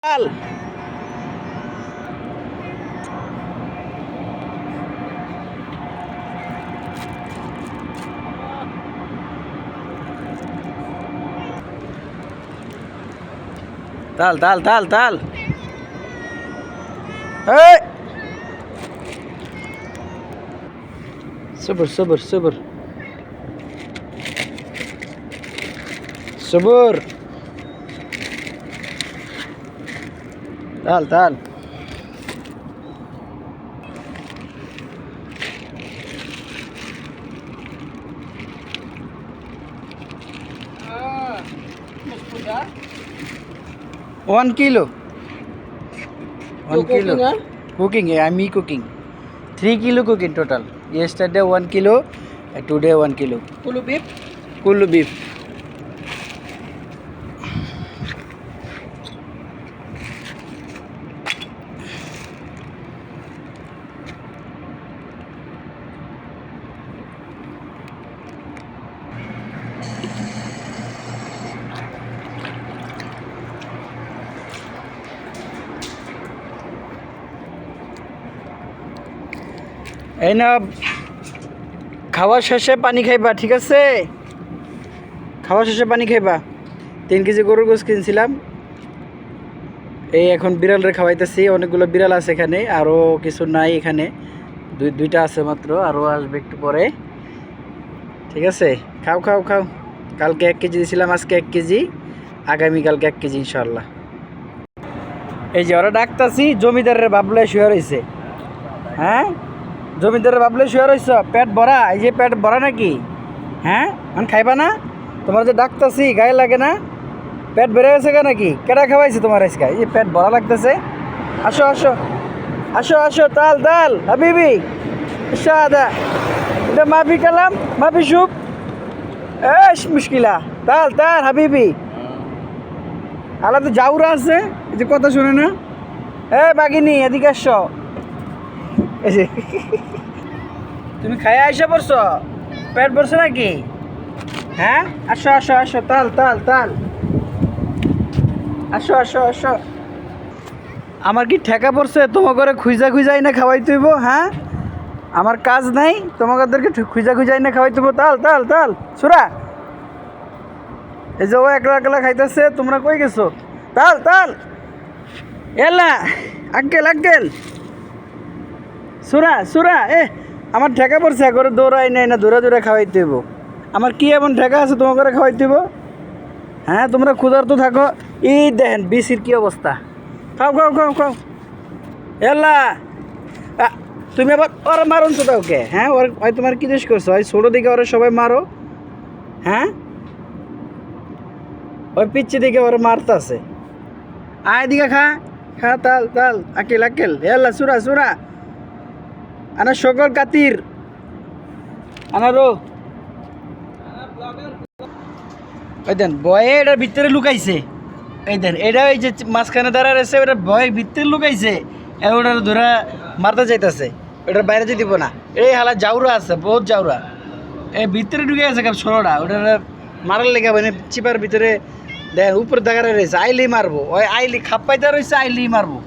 তাল তাল তাল তাল তাল এই সবর সবর সবর সবর তাল তাল One kilo. 1 kilo. Cooking, yeah, me cooking. 3 kilo cooking total. Yesterday 1 kilo, today 1 kilo. Kulu beef. Kulu beef. এই না খাওয়া শেষে পানি খাইবা, ঠিক আছে? খাওয়া শেষে পানি খাইবা। 3 কেজি গরুর গোশত কিনছিলাম, এই এখন বিড়ালরে খাওয়াইতেছি। অনেকগুলো বিড়াল আছে এখানে, আরও কিছু নাই এখানে, দুইটা আছে মাত্র, আরও আসবে একটু পরে। ঠিক আছে, খাও খাও খাও। কালকে 1 কেজি দিয়েছিলাম, আজকে 1 কেজি, আগামীকালকে 1 কেজি ইনশাল্লাহ। এই যে ওরা ডাকতাছি, জমিদারের বাবলে শুয়ে রয়েছে। হ্যাঁ, জমিদারের বাবলে শুয়ে রয়েছ, পেট ভরা? এই যে পেট ভরা নাকি? হ্যাঁ, মানে খাইবা না? তোমার যে ডাকতাছি গায়ে লাগে না? পেট বেড়ে গেছে কেন নাকি? কেটা খাওয়াইছে তোমার আজকে? এই যে পেট ভরা লাগতেছে। আসো আসো আসো আসো, তাল তাল হাবিবি সাদা, এটা মাফি কালাম, মাফি সুপ, এস মুশকিলা, তাল তাল হাবিবি। আলাদা জাউরা আছে, এই যে কথা শুনে না। বাগিনী এদিকে আসো। এই যে তুমি খাইয়া আইসা পড়ছো, পেট ভরছো নাকি? হ্যাঁ, আসো আসো আসো, তাল তাল তাল, আসো আসো আসো। আমার কি ঠেকা পড়ছে তোমার ঘরে খুঁজা খুঁজাই না খাওয়াই তুইব? হ্যাঁ, আমার কাজ নাই তোমাদেরকে খুঁজা খুঁজাই না খাওয়াই তুইব? তাল তাল তাল সুরা। এই যে ও একলা একলা খাইতেছে, তোমরা কই গেছো? তাল তাল এলা আঙ্কেল আঙ্কেল সুরা সুরা। আমার ঠেকা পড়ছে, করে দৌড়াই নাই না, দৌড়া দৌড়া খাওয়াইতে হইব। আমার কি এমন ঠেকা আছে তোমার করে খাওয়াইতে হইব? হ্যাঁ, তোমরা ক্ষুধার্ত থাকো। এই দেখেন বিসির কি অবস্থা। খাও খাও খাও খাও এলা। তুমি আবার ওরা মারুন তো ওকে? হ্যাঁ, ওই তোমার কি দেশ করছো? ওই ছোটো দিকে ওরা সবাই মারো। হ্যাঁ, ওই পিচ্ছি দিকে ওরা মারতাছে। আয় দিকে খা খা, তাল তাল আকেল আকেল এলা সুরা সুরা। আনা সকল কাতির আনারো। ওই দেন বয়ে এটার ভিতরে লুকাইছে। এই দেন এটা, এই যে মাঝখানে দাঁড়া রয়েছে, ওটা ভয় ভিতরে লুকাইছে। ওটার ধরা মারতে যাইতেছে, ওটার বাইরে যেতে দিব না। এই হালা জাউরা আছে, বহুত জাউরা, এই ভিতরে ঢুকে আছে ষোলোটা। ওটার মারার লেগে মানে চিপার ভিতরে দেখ উপরে দেখা রয়েছে। আইলি মারবো, ওই আইলি খাপ পাইতে রয়েছে, আইলি মারবো।